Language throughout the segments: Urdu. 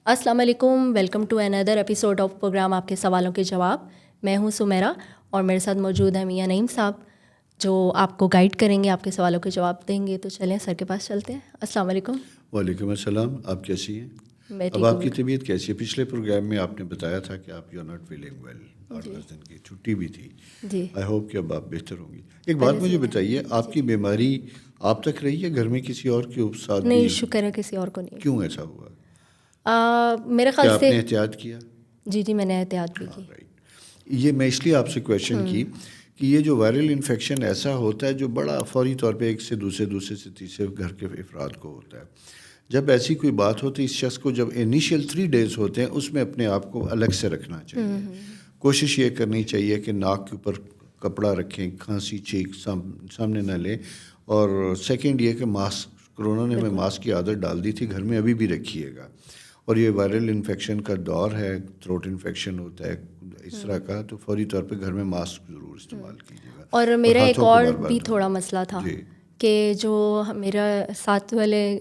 السلام علیکم، welcome to another episode of programme آپ کے سوالوں کے جواب. میں ہوں سمیرا اور میرے ساتھ موجود ہیں میاں نعیم صاحب جو آپ کو گائیڈ کریں گے، آپ کے سوالوں کے جواب دیں گے. تو چلیں سر کے پاس چلتے ہیں. السلام علیکم. وعلیکم السلام. آپ کیسی ہیں؟ میں ٹھیک اب آپ ہوں. کی طبیعت کیسی ہے؟ پچھلے پروگرام میں آپ نے بتایا تھا کہ آپ you are not feeling well, 8-10 دن کی چھٹی بھی تھی. جی آئی ہوپ کہ اب آپ بہتر ہوں گی. ایک بات مجھے بتائیے، آپ کی بیماری آپ تک رہی ہے؟ گھر میں کسی اور کے ساتھ بھی؟ نہیں، شکر ہے کسی اور کو نہیں. کیوں ایسا ہوا؟ میرے خیال کیا سے آپ نے احتیاط کیا؟ جی میں نے احتیاط بھی کی. یہ میں اس لیے آپ سے کویشچن کی کہ یہ جو وائرل انفیکشن ایسا ہوتا ہے جو بڑا فوری طور پہ ایک سے دوسرے سے تیسرے گھر کے افراد کو ہوتا ہے. جب ایسی کوئی بات ہوتی ہے، اس شخص کو جب انیشیل 3 days ہوتے ہیں اس میں اپنے آپ کو الگ سے رکھنا چاہیے. کوشش یہ کرنی چاہیے کہ ناک کے اوپر کپڑا رکھیں، کھانسی چھینک سامنے نہ لیں. اور سیکنڈ یہ کہ ماسک، کرونا نے ہمیں ماسک کی عادت ڈال دی تھی، گھر میں ابھی بھی رکھیے گا. اور یہ وائرل انفیکشن کا دور ہے، تھروٹ انفیکشن ہوتا ہے اس طرح کا، تو فوری طور پہ گھر میں ماسک ضرور استعمال کیجیے گا. اور میرا ایک ہاتھوں کو اور بار بار بھی دھوئیں. تھوڑا مسئلہ تھا جی کہ جو میرا ساتھ والے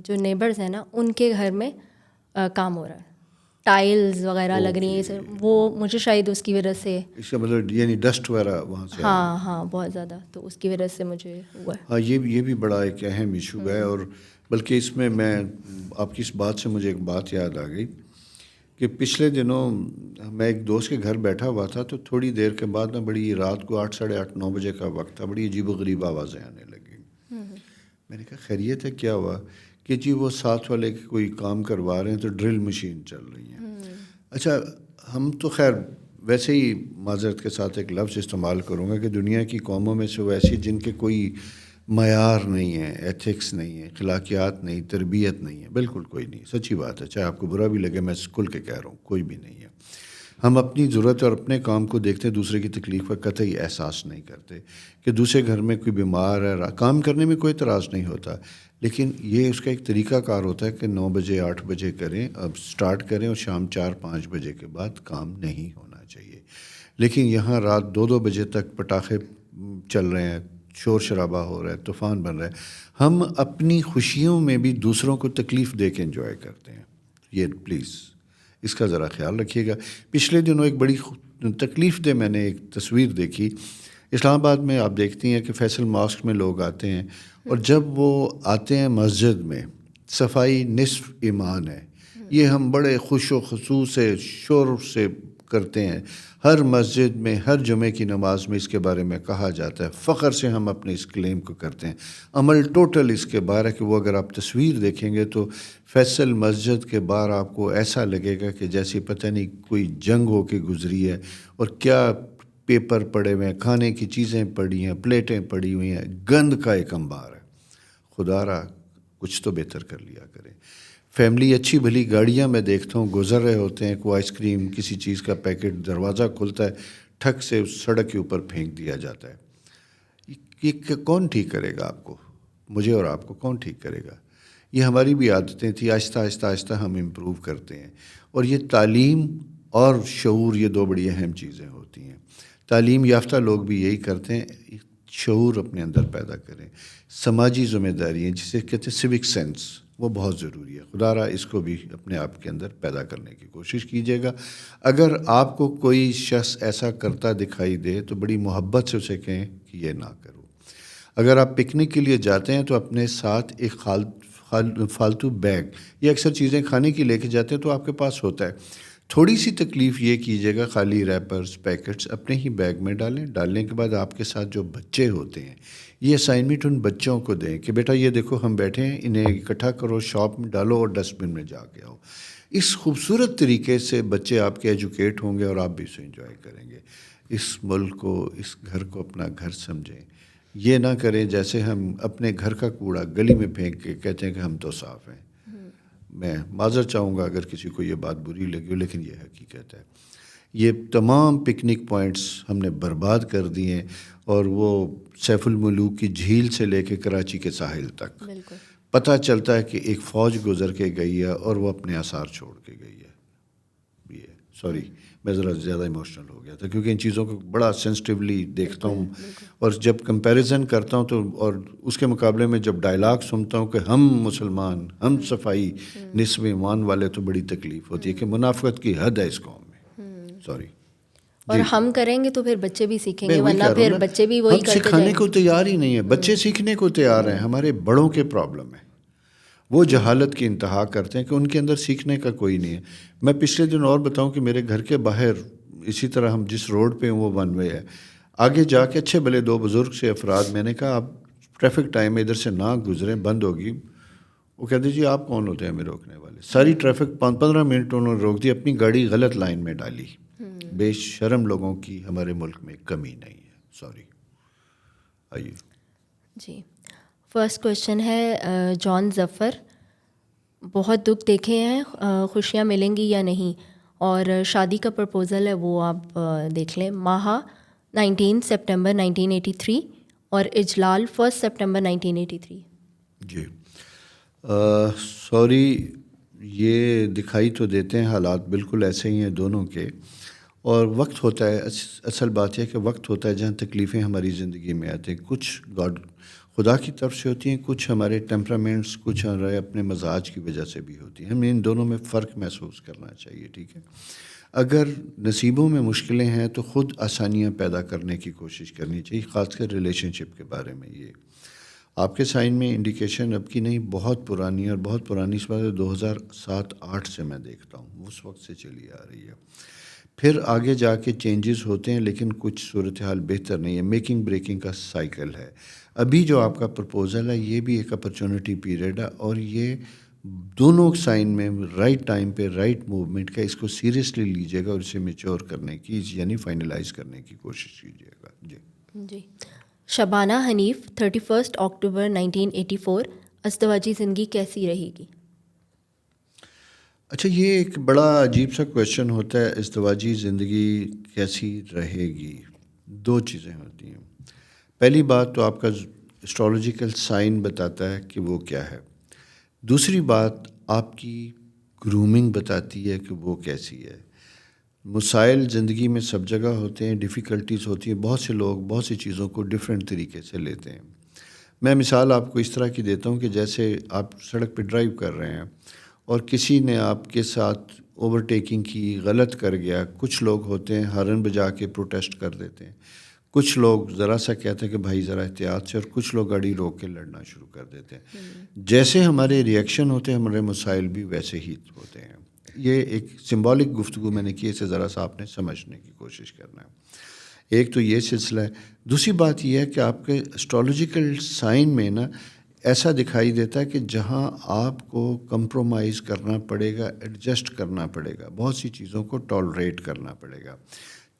جو نیبرز ہیں نا، ان کے گھر میں کام ہو رہا ہے، ٹائلز وغیرہ لگ رہی ہیں، وہ مجھے شاید اس کی وجہ سے، اس کا مطلب یعنی ڈسٹ وغیرہ وہاں سے. ہاں بہت زیادہ، تو اس کی وجہ سے مجھے ہوا ہے. ہاں، یہ بھی بڑا ایک اہم ایشو ہے. اور بلکہ اس میں آپ کی اس بات سے مجھے ایک بات یاد آ گئی کہ پچھلے دنوں میں ایک دوست کے گھر بیٹھا ہوا تھا، تو تھوڑی دیر کے بعد میں بڑی رات کو 8 ساڑھے 8 9 بجے کا وقت تھا، بڑی عجیب و غریب آوازیں آنے لگیں. میں نے کہا خیریت ہے؟ کیا ہوا؟ کہ جی وہ ساتھ والے کوئی کام کروا رہے ہیں تو ڈرل مشین چل رہی ہیں. اچھا، ہم تو خیر ویسے ہی معذرت کے ساتھ ایک لفظ استعمال کروں گا کہ دنیا کی قوموں میں سے وہ ایسی جن کے کوئی معیار نہیں ہے، ایتھکس نہیں ہے، اخلاقیات نہیں، تربیت نہیں ہے، بالکل کوئی نہیں. سچی بات ہے، چاہے آپ کو برا بھی لگے، میں کھل کے کہہ رہا ہوں، کوئی بھی نہیں ہے. ہم اپنی ضرورت اور اپنے کام کو دیکھتے، دوسرے کی تکلیف کا قطعی احساس نہیں کرتے. کہ دوسرے گھر میں کوئی بیمار ہے، کام کرنے میں کوئی اعتراض نہیں ہوتا، لیکن یہ اس کا ایک طریقہ کار ہوتا ہے کہ 9 بجے 8 بجے کریں، اب سٹارٹ کریں اور شام 4-5 بجے کے بعد کام نہیں ہونا چاہیے. لیکن یہاں رات 2-2 بجے تک پٹاخے چل رہے ہیں، شور شرابہ ہو رہا ہے، طوفان بن رہا ہے. ہم اپنی خوشیوں میں بھی دوسروں کو تکلیف دے کے انجوائے کرتے ہیں. یہ پلیز اس کا ذرا خیال رکھیے گا. پچھلے دنوں ایک بڑی تکلیف دہ میں نے ایک تصویر دیکھی. اسلام آباد میں آپ دیکھتی ہیں کہ فیصل ماسک میں لوگ آتے ہیں، اور جب وہ آتے ہیں مسجد میں، صفائی نصف ایمان ہے. یہ ہم بڑے خوش و خصوص سے شور سے کرتے ہیں. ہر مسجد میں ہر جمعے کی نماز میں اس کے بارے میں کہا جاتا ہے، فخر سے ہم اپنے اس کلیم کو کرتے ہیں. عمل ٹوٹل اس کے باہر ہے کہ وہ اگر آپ تصویر دیکھیں گے تو فیصل مسجد کے باہر آپ کو ایسا لگے گا کہ جیسے پتہ نہیں کوئی جنگ ہو کے گزری ہے، اور کیا پیپر پڑے ہوئے ہیں، کھانے کی چیزیں پڑی ہیں، پلیٹیں پڑی ہوئی ہیں، گند کا ایک انبار ہے. خدا را کچھ تو بہتر کر لیا کریں. فیملی اچھی بھلی گاڑیاں میں دیکھتا ہوں گزر رہے ہوتے ہیں، کوئی آئس کریم کسی چیز کا پیکٹ دروازہ کھلتا ہے، ٹھک سے سڑک کے اوپر پھینک دیا جاتا ہے. یہ کون ٹھیک کرے گا آپ کو؟ مجھے اور آپ کو کون ٹھیک کرے گا؟ یہ ہماری بھی عادتیں تھیں، آہستہ آہستہ آہستہ ہم امپروو کرتے ہیں. اور یہ تعلیم اور شعور، یہ 2 بڑی اہم چیزیں ہوتی ہیں. تعلیم یافتہ لوگ بھی یہی کرتے ہیں، شعور اپنے اندر پیدا کریں. سماجی ذمہ داریاں جسے کہتے ہیں سوک سینس، وہ بہت ضروری ہے. خدا را اس کو بھی اپنے آپ کے اندر پیدا کرنے کی کوشش کیجیے گا. اگر آپ کو کوئی شخص ایسا کرتا دکھائی دے تو بڑی محبت سے اسے کہیں کہ یہ نہ کرو. اگر آپ پکنک کے لیے جاتے ہیں تو اپنے ساتھ ایک فالتو بیگ یا اکثر چیزیں کھانے کی لے کے جاتے ہیں تو آپ کے پاس ہوتا ہے. تھوڑی سی تکلیف یہ کیجیے گا، خالی ریپرز پیکٹس اپنے ہی بیگ میں ڈالیں. ڈالنے کے بعد آپ کے ساتھ جو بچے ہوتے ہیں، یہ اسائنمنٹ ان بچوں کو دیں کہ بیٹا یہ دیکھو ہم بیٹھے ہیں، انہیں اکٹھا کرو، شاپ میں ڈالو اور ڈسٹ بن میں جا کے آؤ. اس خوبصورت طریقے سے بچے آپ کے ایجوکیٹ ہوں گے اور آپ بھی اسے انجوائے کریں گے. اس ملک کو، اس گھر کو اپنا گھر سمجھیں. یہ نہ کریں جیسے ہم اپنے گھر کا کوڑا گلی میں پھینک کے کہتے ہیں کہ ہم تو صاف ہیں. میں معذرت چاہوں گا اگر کسی کو یہ بات بری لگی ہو، لیکن یہ حقیقت ہے. یہ تمام پکنک پوائنٹس ہم نے برباد کر دیے ہیں، اور وہ سیف الملوک کی جھیل سے لے کے کراچی کے ساحل تک پتہ چلتا ہے کہ ایک فوج گزر کے گئی ہے اور وہ اپنے آثار چھوڑ کے گئی ہے. یہ سوری میں ذرا زیادہ ایموشنل ہو گیا تھا کیونکہ ان چیزوں کو بڑا سینسٹیولی دیکھتا ہوں اور جب کمپیریزن کرتا ہوں تو اور اس کے مقابلے میں جب ڈائلاگ سنتا ہوں کہ ہم مسلمان ہم صفائی نصف ایمان والے تو بڑی تکلیف ہوتی ہے کہ منافقت کی حد ہے اس قوم میں. سوری اور ہم کریں گے تو پھر بچے بھی سیکھیں گے ورنہ پھر بچے بھی وہی کرتے سکھانے جائیں گے. کو تیار ہی نہیں ہے, بچے سیکھنے کو تیار ہیں. ہمارے بڑوں کے پرابلم ہے, وہ جہالت کی انتہا کرتے ہیں کہ ان کے اندر سیکھنے کا کوئی نہیں ہے. میں پچھلے دن اور بتاؤں کہ میرے گھر کے باہر اسی طرح ہم جس روڈ پہ ہیں وہ ون وے ہے, آگے جا کے اچھے بھلے 2 بزرگ سے افراد, میں نے کہا آپ ٹریفک ٹائم میں ادھر سے نہ گزریں, بند ہوگی. وہ کہتے جی آپ کون ہوتے ہیں ہمیں روکنے والے. ساری ٹریفک 15 منٹ انہوں نے روک دی, اپنی گاڑی غلط لائن میں ڈالی. بے شرم لوگوں کی ہمارے ملک میں کمی نہیں ہے. سوری. آئیے جی. فرسٹ کویشچن ہے جان ظفر, بہت دکھ دیکھے ہیں, خوشیاں ملیں گی یا نہیں, اور شادی کا پرپوزل ہے وہ آپ دیکھ لیں. ماہا 19 سپٹمبر 1983 اور اجلال 1 سپٹمبر 1983. جی سوری, یہ دکھائی تو دیتے ہیں حالات بالکل ایسے ہی ہیں دونوں کے, اور وقت ہوتا ہے. اصل بات یہ کہ وقت ہوتا ہے جہاں تکلیفیں ہماری زندگی میں آتی ہیں. کچھ خدا کی طرف سے ہوتی ہیں, کچھ ہمارے ٹیمپرامنٹس, کچھ ہمارے اپنے مزاج کی وجہ سے بھی ہوتی ہیں. ہمیں ان دونوں میں فرق محسوس کرنا چاہیے. ٹھیک ہے, اگر نصیبوں میں مشکلیں ہیں تو خود آسانیاں پیدا کرنے کی کوشش کرنی چاہیے, خاص کر ریلیشن شپ کے بارے میں. یہ آپ کے سائن میں انڈیکیشن اب کی نہیں, بہت پرانی, اور بہت پرانی اس بات 2007-8 سے میں دیکھتا ہوں, اس وقت سے چلی آ رہی ہے. پھر آگے جا کے چینجز ہوتے ہیں لیکن کچھ صورتحال بہتر نہیں ہے. میکنگ بریکنگ کا سائیکل ہے. ابھی جو آپ کا پرپوزل ہے یہ بھی ایک اپرچونٹی پیریڈ ہے, اور یہ دونوں سائن میں رائٹ ٹائم پہ رائٹ موومنٹ کا, اس کو سیریسلی لیجیے گا اور اسے میچور کرنے کی یعنی فائنلائز کرنے کی کوشش کیجیے گا. جی. شبانہ حنیف 31 اکتوبر 1984, ازدواجی زندگی کیسی رہے گی؟ اچھا, یہ ایک بڑا عجیب سا کویشچن ہوتا ہے, ازدواجی زندگی کیسی رہے گی. 2 چیزیں ہوتی ہیں. پہلی بات تو آپ کا اسٹرالوجیکل سائن بتاتا ہے کہ وہ کیا ہے. دوسری بات آپ کی گرومنگ بتاتی ہے کہ وہ کیسی ہے. مسائل زندگی میں سب جگہ ہوتے ہیں, ڈیفیکلٹیز ہوتی ہیں, بہت سے لوگ بہت سی چیزوں کو ڈیفرنٹ طریقے سے لیتے ہیں. میں مثال آپ کو اس طرح کی دیتا ہوں کہ جیسے آپ سڑک پہ ڈرائیو کر رہے ہیں اور کسی نے آپ کے ساتھ اوورٹیکنگ کی, غلط کر گیا. کچھ لوگ ہوتے ہیں ہارن بجا کے پروٹیسٹ کر دیتے ہیں, کچھ لوگ ذرا سا کہتے ہیں کہ بھائی ذرا احتیاط سے, اور کچھ لوگ گاڑی روک کے لڑنا شروع کر دیتے ہیں. جیسے ہمارے ریئیکشن ہوتے ہیں ہمارے مسائل بھی ویسے ہی ہوتے ہیں. یہ ایک سمبولک گفتگو میں نے کی, اسے ذرا سا آپ نے سمجھنے کی کوشش کرنا ہے. ایک تو یہ سلسلہ ہے. دوسری بات یہ ہے کہ آپ کے اسٹرالوجیکل سائن میں نا ایسا دکھائی دیتا ہے کہ جہاں آپ کو کمپرومائز کرنا پڑے گا, ایڈجسٹ کرنا پڑے گا, بہت سی چیزوں کو ٹالریٹ کرنا پڑے گا.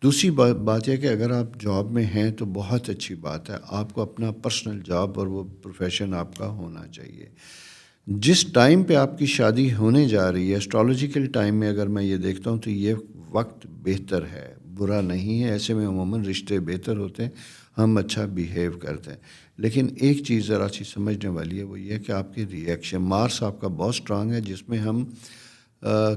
دوسری بات یہ کہ اگر آپ جاب میں ہیں تو بہت اچھی بات ہے, آپ کو اپنا پرسنل جاب اور وہ پروفیشن آپ کا ہونا چاہیے. جس ٹائم پہ آپ کی شادی ہونے جا رہی ہے اسٹرالوجیکل ٹائم میں اگر میں یہ دیکھتا ہوں تو یہ وقت بہتر ہے, برا نہیں ہے. ایسے میں عموماً رشتے بہتر ہوتے ہیں, ہم اچھا بیہیو کرتے ہیں. لیکن ایک چیز ذرا سی سمجھنے والی ہے, وہ یہ کہ آپ کے ریئیکشن, مارس آپ کا بہت سٹرانگ ہے جس میں ہم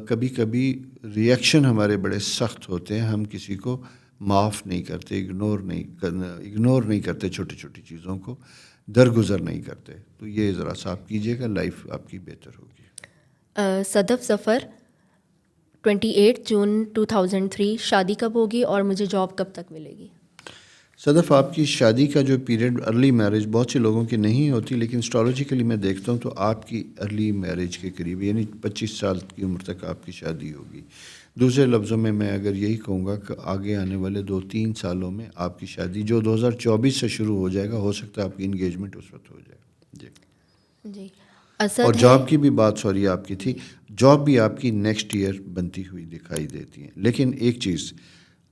کبھی کبھی ریئیکشن ہمارے بڑے سخت ہوتے ہیں, ہم کسی کو معاف نہیں کرتے, اگنور نہیں کرتے, چھوٹی چھوٹی چیزوں کو درگزر نہیں کرتے. تو یہ ذرا سا آپ کیجیے گا, لائف آپ کی بہتر ہوگی. صدف ظفر 28 جون 2003, شادی کب ہوگی اور مجھے جاب کب تک ملے گی؟ صدف, آپ کی شادی کا جو پیریڈ ارلی میرج بہت سے لوگوں کی نہیں ہوتی, لیکن اسٹرالوجیکلی میں دیکھتا ہوں تو آپ کی ارلی میرج کے قریب یعنی 25 سال کی عمر تک آپ کی شادی ہوگی. دوسرے لفظوں میں اگر یہی کہوں گا کہ آگے آنے والے 2-3 سالوں میں آپ کی شادی جو 2024 سے شروع ہو جائے گا, ہو سکتا ہے آپ کی انگیجمنٹ اس وقت ہو جائے. جی. اور جاب کی بھی بات سوری آپ کی تھی, جاب بھی آپ کی نیکسٹ ایئر بنتی ہوئی دکھائی دیتی ہیں. لیکن ایک چیز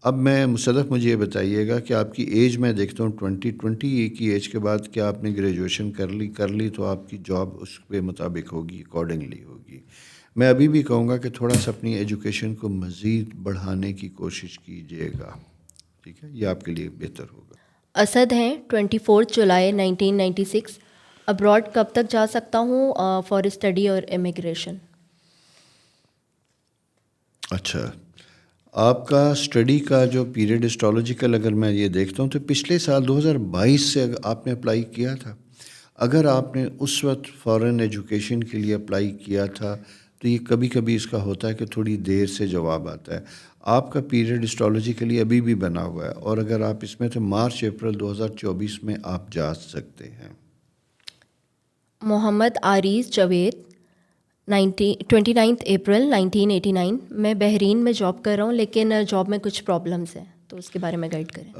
اب میں مصدف مجھے یہ بتائیے گا کہ آپ کی ایج میں دیکھتا ہوں 20 کی ایج کے بعد کیا آپ نے گریجویشن کر لی تو آپ کی جاب اس کے مطابق ہوگی, اکارڈنگلی ہوگی. میں ابھی بھی کہوں گا کہ تھوڑا سا اپنی ایجوکیشن کو مزید بڑھانے کی کوشش کیجیے گا. ٹھیک ہے, یہ آپ کے لیے بہتر ہوگا. اسد ہیں 24 جولائی 1996, ابراڈ کب تک جا سکتا ہوں فار اسٹڈی اور امیگریشن؟ اچھا, آپ کا اسٹڈی کا جو پیریڈ اسٹرالوجیکل اگر میں یہ دیکھتا ہوں تو پچھلے سال 2022 سے آپ نے اپلائی کیا تھا. اگر آپ نے اس وقت فارن ایجوکیشن کے لیے اپلائی کیا تھا تو یہ کبھی کبھی اس کا ہوتا ہے کہ تھوڑی دیر سے جواب آتا ہے. آپ کا پیریڈ اسٹرالوجیکلی ابھی بھی بنا ہوا ہے اور اگر آپ اس میں تو مارچ اپریل 2024 میں آپ جا سکتے ہیں. محمد عارض جاوید 29 اپریل 1989. میں بحرین میں جاب کر رہا ہوں لیکن جاب میں کچھ پرابلمس ہیں تو اس کے بارے میں گائڈ کریں.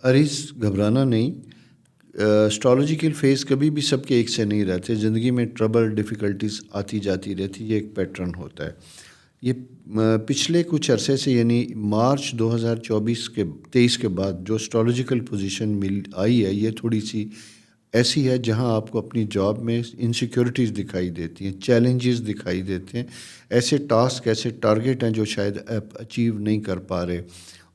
عریض گھبرانا نہیں. اسٹرالوجیکل فیز کبھی بھی سب کے ایک سے نہیں رہتے. زندگی میں ٹربل ڈیفیکلٹیز آتی جاتی رہتی. یہ ایک پیٹرن ہوتا ہے. یہ پچھلے کچھ عرصے سے یعنی مارچ 2023 کے بعد جو اسٹرالوجیکل پوزیشن آئی ہے یہ تھوڑی سی ایسی ہے جہاں آپ کو اپنی جاب میں انسیکیورٹیز دکھائی دیتی ہیں, چیلنجز دکھائی دیتے ہیں, ایسے ٹاسک ایسے ٹارگیٹ ہیں جو شاید آپ اچیو نہیں کر پا رہے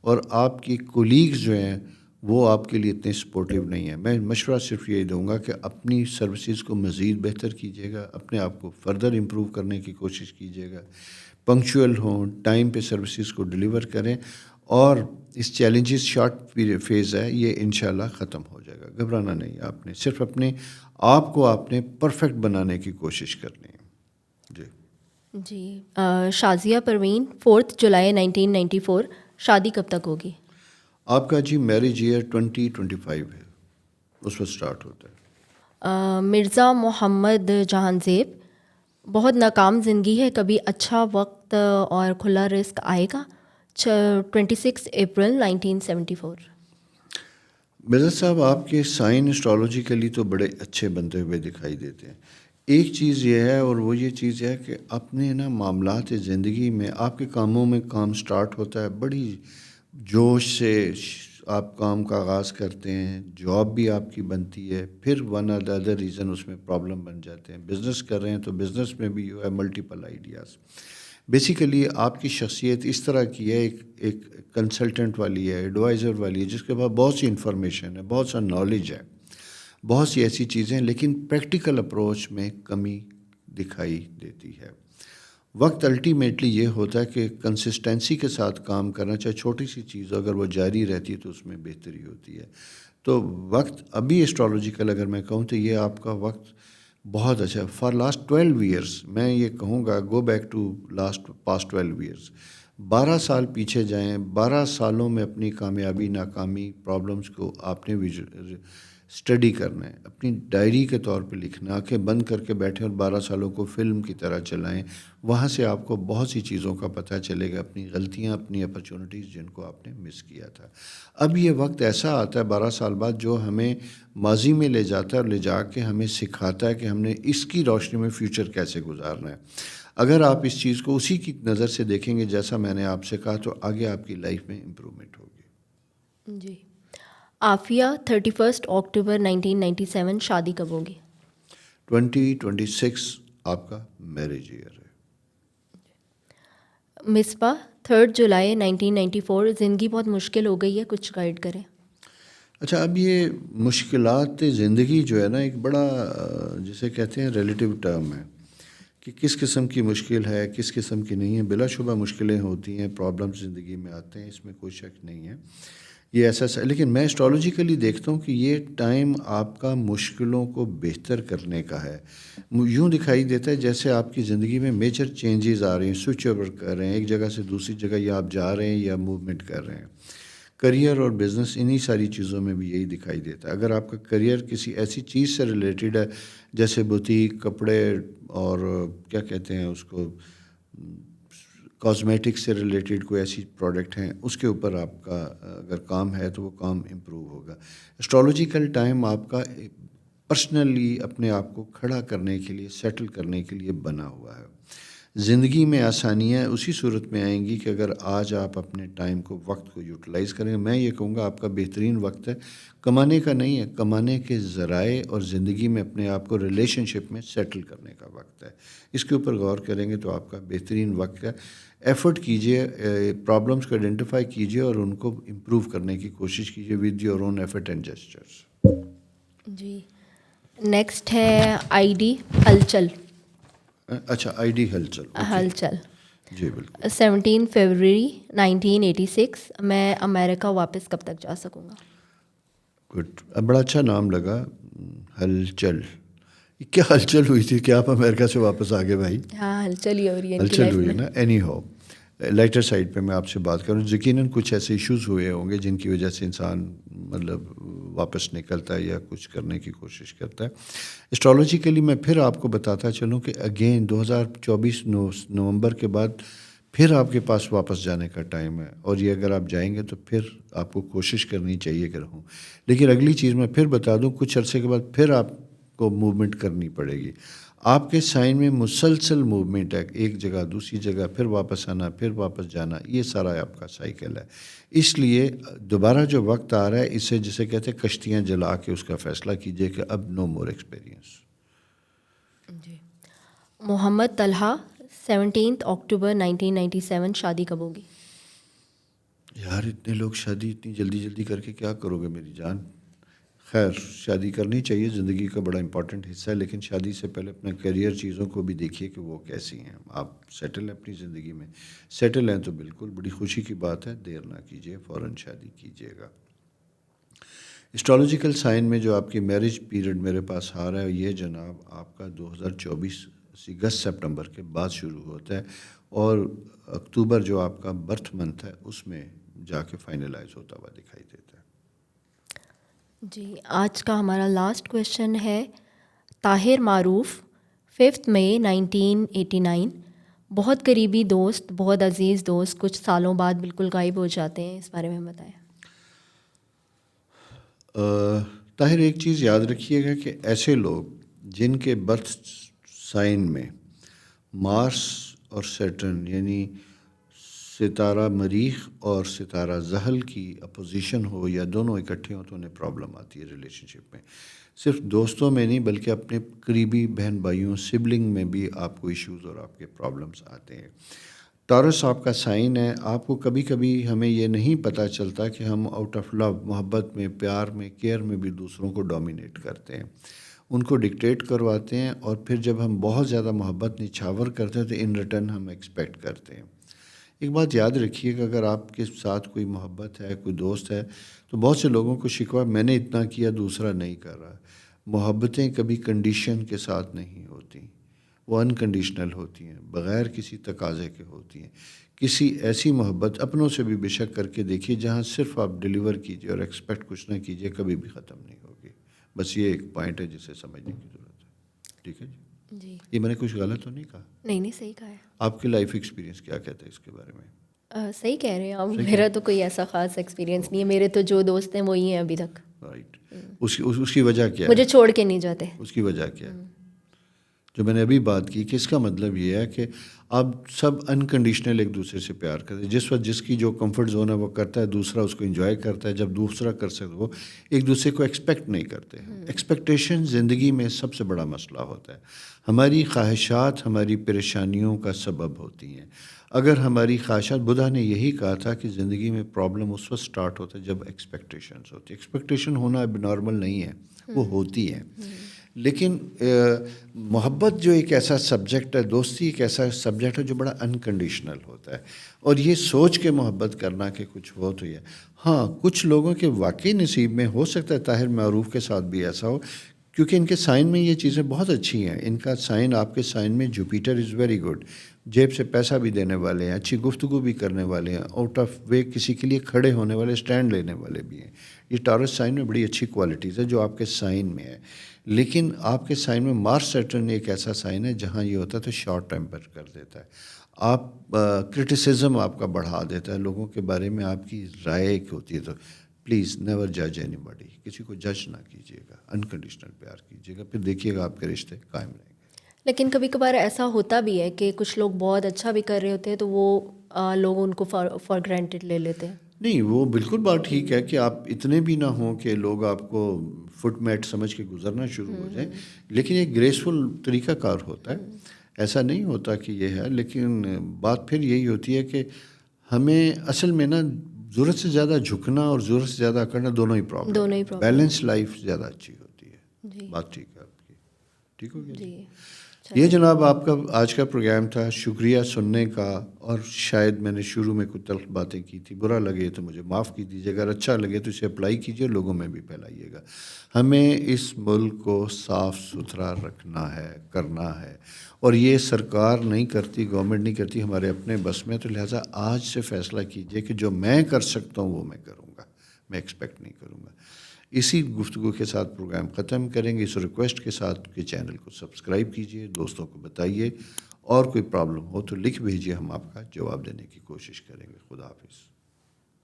اور آپ کی کولیگز جو ہیں وہ آپ کے لیے اتنے سپورٹیو نہیں ہیں. میں مشورہ صرف یہی دوں گا کہ اپنی سروسز کو مزید بہتر کیجیے گا, اپنے آپ کو فردر امپروو کرنے کی کوشش کیجیے گا, پنکچوئل ہوں, ٹائم پہ سروسز کو ڈیلیور کریں اور اس چیلنجز شارٹ فیز ہے یہ انشاءاللہ ختم ہو جائے گا. گھبرانا نہیں آپ نے, صرف اپنے آپ کو آپ نے پرفیکٹ بنانے کی کوشش کرنی ہے. جی شازیہ پروین 4 جولائی 1994. شادی کب تک ہوگی؟ آپ کا جی میرج ایئر 2025 ہے, اس وقت سٹارٹ ہوتا ہے. مرزا محمد جہان زیب بہت ناکام زندگی ہے, کبھی اچھا وقت اور کھلا رزق آئے گا؟ 26 اپریل 1974. مرزا صاحب آپ کے سائن اسٹرالوجیکلی تو بڑے اچھے بنتے ہوئے دکھائی دیتے ہیں. ایک چیز یہ ہے اور وہ یہ چیز ہے کہ اپنے معاملات زندگی میں آپ کے کاموں میں کام سٹارٹ ہوتا ہے, بڑی جوش سے آپ کام کا آغاز کرتے ہیں, جاب بھی آپ کی بنتی ہے, پھر ون اور ادر ریزن اس میں پرابلم بن جاتے ہیں. بزنس کر رہے ہیں تو بزنس میں بھی ہے ملٹیپل آئیڈیاز. بیسیکلی آپ کی شخصیت اس طرح کی ہے, ایک کنسلٹنٹ والی ہے, ایڈوائزر والی ہے, جس کے بعد بہت سی انفارمیشن ہے, بہت سا نالج ہے, بہت سی ایسی چیزیں, لیکن پریکٹیکل اپروچ میں کمی دکھائی دیتی ہے. وقت الٹیمیٹلی یہ ہوتا ہے کہ کنسسٹنسی کے ساتھ کام کرنا, چاہے چھوٹی سی چیز ہو, اگر وہ جاری رہتی ہے تو اس میں بہتری ہوتی ہے. تو وقت ابھی اسٹرالوجیکل اگر میں کہوں تو یہ آپ کا وقت بہت اچھا ہے. فار لاسٹ 12 ایئرس میں یہ کہوں گا, go back to past 12 years, 12 سال پیچھے جائیں. 12 سالوں میں اپنی کامیابی ناکامی پرابلمس کو آپ نے اسٹڈی کرنا ہے, اپنی ڈائری کے طور پہ لکھنا, آنکھیں بند کر کے بیٹھیں اور 12 سالوں کو فلم کی طرح چلائیں. وہاں سے آپ کو بہت سی چیزوں کا پتہ چلے گا, اپنی غلطیاں, اپنی اپرچونٹیز جن کو آپ نے مس کیا تھا. اب یہ وقت ایسا آتا ہے 12 سال بعد جو ہمیں ماضی میں لے جاتا ہے اور لے جا کے ہمیں سکھاتا ہے کہ ہم نے اس کی روشنی میں فیوچر کیسے گزارنا ہے. اگر آپ اس چیز کو اسی کی نظر سے دیکھیں گے جیسا میں نے آپ سے کہا تو آگے آپ کی لائف میں امپرومنٹ ہوگی. جی عافیہ 31 اکتوبر 1997. شادی کب ہوگی؟ 2026 آپ کا میرج ایئر ہے. مصباح 3 جولائی 1994. زندگی بہت مشکل ہو گئی ہے, کچھ گائیڈ کریں. اچھا, اب یہ مشکلات زندگی جو ہے ایک بڑا جسے کہتے ہیں ریلیٹیو ٹرم ہے کہ کس قسم کی مشکل ہے, کس قسم کی نہیں ہے. بلا شبہ مشکلیں ہوتی ہیں, پرابلمس زندگی میں آتے ہیں, اس میں کوئی شک نہیں ہے, یہ ایسا لیکن میں اسٹرالوجیکلی دیکھتا ہوں کہ یہ ٹائم آپ کا مشکلوں کو بہتر کرنے کا ہے. یوں دکھائی دیتا ہے جیسے آپ کی زندگی میں میجر چینجز آ رہے ہیں, سوئچ اوور کر رہے ہیں, ایک جگہ سے دوسری جگہ یا آپ جا رہے ہیں یا موومنٹ کر رہے ہیں. کریئر اور بزنس انہی ساری چیزوں میں بھی یہی دکھائی دیتا ہے. اگر آپ کا کریئر کسی ایسی چیز سے ریلیٹڈ ہے جیسے بوتیک, کپڑے اور کیا کہتے ہیں اس کو, کاسمیٹک سے ریلیٹڈ کوئی ایسی پروڈکٹ ہیں, اس کے اوپر آپ کا اگر کام ہے تو وہ کام امپروو ہوگا. اسٹرالوجیکل ٹائم آپ کا پرسنلی اپنے آپ کو کھڑا کرنے کے لیے, سیٹل کرنے کے لیے بنا ہوا ہے. زندگی میں آسانیاں اسی صورت میں آئیں گی کہ اگر آج آپ اپنے ٹائم کو, وقت کو یوٹیلائز کریں. میں یہ کہوں گا آپ کا بہترین وقت ہے, کمانے کا نہیں ہے, کمانے کے ذرائع اور زندگی میں اپنے آپ کو ریلیشن شپ میں سیٹل کرنے کا وقت ہے. اس کے اوپر غور کریں گے تو آپ کا بہترین وقت ہے. ایفرٹ کیجئے, پرابلمس کو آئیڈینٹیفائی کیجئے اور ان کو امپروو کرنے کی کوشش کیجئے with your own effort and gestures. جی نیکسٹ ہے آئی ڈی ہلچل. اچھا, آئی ڈی ہلچل. ہلچل جی بالکل. 17 فروری 1986 میں امریکہ واپس کب تک جا سکوں گا؟ گڈ. بڑا اچھا نام لگا, ہلچل. کیا ہلچل ہوئی تھی کہ آپ امریکہ سے واپس آ گئے بھائی؟ ہاں ہلچل ہی ہو رہی ہے ان کی ہلچل لائف ہوئی ہے میں. نا. اینی ہو, لائٹر سائڈ پہ میں آپ سے بات کروں, یقیناً کچھ ایسے ایشوز ہوئے ہوں گے جن کی وجہ سے انسان مطلب واپس نکلتا ہے یا کچھ کرنے کی کوشش کرتا ہے. اسٹرالوجیکلی میں پھر آپ کو بتاتا چلوں کہ اگین 2024 نومبر کے بعد پھر آپ کے پاس واپس جانے کا ٹائم ہے, اور یہ اگر آپ جائیں گے تو پھر آپ کو کوشش کرنی چاہیے کہ رہوں. لیکن اگلی چیز میں پھر بتا دوں, کچھ عرصے کے بعد پھر آپ کو موومنٹ کرنی پڑے گی. آپ کے سائن میں مسلسل موومنٹ ہے, ایک جگہ دوسری جگہ, پھر واپس آنا, پھر واپس جانا, یہ سارا آپ کا سائیکل ہے. اس لیے دوبارہ جو وقت آ رہا ہے, اسے جسے کہتے ہیں کشتیاں جلا کے اس کا فیصلہ کیجئے کہ اب نو مور ایکسپیرینس. جی. محمد طلحہ 17 اکتوبر 1997 شادی کب ہوگی؟ یار اتنے لوگ شادی اتنی جلدی جلدی کر کے کیا کرو گے میری جان؟ خیر, شادی کرنی چاہیے, زندگی کا بڑا امپورٹنٹ حصہ ہے, لیکن شادی سے پہلے اپنا کیریئر چیزوں کو بھی دیکھیے کہ وہ کیسی ہیں. آپ سیٹل ہیں اپنی زندگی میں, سیٹل ہیں تو بالکل بڑی خوشی کی بات ہے, دیر نہ کیجیے, فوراً شادی کیجیے گا. اسٹرالوجیکل سائن میں جو آپ کی میرج پیریڈ میرے پاس آ رہا ہے, یہ جناب آپ کا 2024 اگست سپٹمبر کے بعد شروع ہوتا ہے, اور اکتوبر جو آپ کا برتھ منتھ ہے اس میں جا کے فائنلائز ہوتا ہوا دکھائی دیتا ہے. جی. آج کا ہمارا لاسٹ کویشچن ہے طاہر معروف 5 مئی 1989. بہت قریبی دوست, بہت عزیز دوست کچھ سالوں بعد بالکل غائب ہو جاتے ہیں, اس بارے میں بتائیں. طاہر ایک چیز یاد رکھیے گا کہ ایسے لوگ جن کے برتھ سائن میں مارس اور سیٹرن یعنی ستارہ مریخ اور ستارہ زحل کی اپوزیشن ہو یا دونوں اکٹھے ہوں تو انہیں پرابلم آتی ہے ریلیشن شپ میں. صرف دوستوں میں نہیں بلکہ اپنے قریبی بہن بھائیوں سبلنگ میں بھی آپ کو ایشوز اور آپ کے پرابلمس آتے ہیں. ٹورس آپ کا سائن ہے. آپ کو کبھی کبھی ہمیں یہ نہیں پتہ چلتا کہ ہم آؤٹ آف لو, محبت میں, پیار میں, کیئر میں بھی دوسروں کو ڈومینیٹ کرتے ہیں, ان کو ڈکٹیٹ کرواتے ہیں, اور پھر جب ہم بہت زیادہ محبت نچھاور کرتے ہیں تو ان ریٹرن ہم ایکسپیکٹ کرتے ہیں. ایک بات یاد رکھیے کہ اگر آپ کے ساتھ کوئی محبت ہے, کوئی دوست ہے, تو بہت سے لوگوں کو شکوہ میں نے اتنا کیا دوسرا نہیں کر رہا. محبتیں کبھی کنڈیشن کے ساتھ نہیں ہوتی, وہ انکنڈیشنل ہوتی ہیں, بغیر کسی تقاضے کے ہوتی ہیں. کسی ایسی محبت اپنوں سے بھی بے شک کر کے دیکھیے جہاں صرف آپ ڈیلیور کیجیے اور ایکسپیکٹ کچھ نہ کیجیے, کبھی بھی ختم نہیں ہوگی. بس یہ ایک پوائنٹ ہے جسے سمجھنے کی ضرورت ہے. ٹھیک ہے جی. جی. یہ میں نے کچھ غلط تو نہیں کہا؟ نہیں صحیح کہا ہے. آپ کی لائف ایکسپیرینس کیا کہتا ہے اس کے بارے میں؟ صحیح کہہ رہے ہیں آپ. میرا تو کوئی ایسا خاص ایکسپیرینس نہیں ہے. میرے تو جو دوست ہیں وہی ہیں ابھی تک. رائٹ. اس کی وجہ کیا ہے؟ مجھے چھوڑ کے نہیں جاتے. اس کی وجہ کیا ہے؟ جو میں نے ابھی بات کی کہ اس کا مطلب یہ ہے کہ آپ سب انکنڈیشنل ایک دوسرے سے پیار کرتے ہیں. جس وقت جس کی جو کمفرٹ زون ہے وہ کرتا ہے, دوسرا اس کو انجوائے کرتا ہے. جب دوسرا کر سکتے وہ ایک دوسرے کو ایکسپیکٹ نہیں کرتے ہیں. ایکسپیکٹیشن زندگی میں سب سے بڑا مسئلہ ہوتا ہے. ہماری خواہشات ہماری پریشانیوں کا سبب ہوتی ہیں. اگر ہماری خواہشات, بدھا نے یہی کہا تھا کہ زندگی میں پرابلم اس وقت سٹارٹ ہوتا ہے جب ایکسپیکٹیشنز ہوتی ہے. ایکسپیکٹیشن ہونا اب نارمل نہیں ہے, وہ ہوتی ہے. لیکن محبت جو ایک ایسا سبجیکٹ ہے, دوستی ایک ایسا سبجیکٹ ہے جو بڑا انکنڈیشنل ہوتا ہے, اور یہ سوچ کے محبت کرنا کہ کچھ ہو تو یہ. ہاں, کچھ لوگوں کے واقعی نصیب میں ہو سکتا ہے طاہر معروف کے ساتھ بھی ایسا ہو, کیونکہ ان کے سائن میں یہ چیزیں بہت اچھی ہیں. ان کا سائن, آپ کے سائن میں جوپیٹر از ویری گڈ, جیب سے پیسہ بھی دینے والے ہیں, اچھی گفتگو بھی کرنے والے ہیں, آؤٹ آف وے کسی کے لیے کھڑے ہونے والے, اسٹینڈ لینے والے بھی ہیں. یہ ٹورس سائن میں بڑی اچھی کوالٹیز ہے جو آپ کے سائن میں ہے. لیکن آپ کے سائن میں مارس سیٹرن ایک ایسا سائن ہے جہاں یہ ہوتا ہے تو شارٹ ٹیمپر کر دیتا ہے. آپ کرٹیسزم آپ کا بڑھا دیتا ہے, لوگوں کے بارے میں آپ کی رائے ایک ہوتی ہے. تو پلیز نیور جج اینی باڈی, کسی کو جج نہ کیجیے گا, انکنڈیشنل پیار کیجیے گا, پھر دیکھیے گا آپ کے رشتے قائم رہیں گے. لیکن کبھی کبھار ایسا ہوتا بھی ہے کہ کچھ لوگ بہت اچھا بھی کر رہے ہوتے ہیں تو وہ لوگ ان کو فار گرانٹیڈ لے لیتے ہیں. نہیں, وہ بالکل بات ٹھیک ہے کہ آپ اتنے بھی نہ ہوں کہ لوگ آپ کو فٹ میٹ سمجھ کے گزرنا شروع ہو جائیں, لیکن ایک گریسفل طریقہ کار ہوتا ہے. ایسا نہیں ہوتا کہ یہ ہے, لیکن بات پھر یہی ہوتی ہے کہ ہمیں اصل میں نا ضرورت سے زیادہ جھکنا اور ضرورت سے زیادہ کرنا دونوں ہی پرابلم. بیلنس لائف زیادہ اچھی ہوتی ہے. جی. بات ٹھیک ہے آپ کی, ٹھیک ہو گیا جی. یہ جناب آپ کا آج کا پروگرام تھا. شکریہ سننے کا. اور شاید میں نے شروع میں کچھ تلخ باتیں کی تھی, برا لگے تو مجھے معاف کی دیجیے. اگر اچھا لگے تو اسے اپلائی کیجیے, لوگوں میں بھی پھیلائیے گا. ہمیں اس ملک کو صاف ستھرا رکھنا ہے, کرنا ہے, اور یہ سرکار نہیں کرتی, گورنمنٹ نہیں کرتی, ہمارے اپنے بس میں. تو لہٰذا آج سے فیصلہ کیجیے کہ جو میں کر سکتا ہوں وہ میں کروں گا, میں ایکسپیکٹ نہیں کروں گا. اسی گفتگو کے ساتھ پروگرام ختم کریں گے, اس ریکویسٹ کے ساتھ کہ چینل کو سبسکرائب کیجیے, دوستوں کو بتائیے, اور کوئی پرابلم ہو تو لکھ بھیجیے, ہم آپ کا جواب دینے کی کوشش کریں گے. خدا حافظ.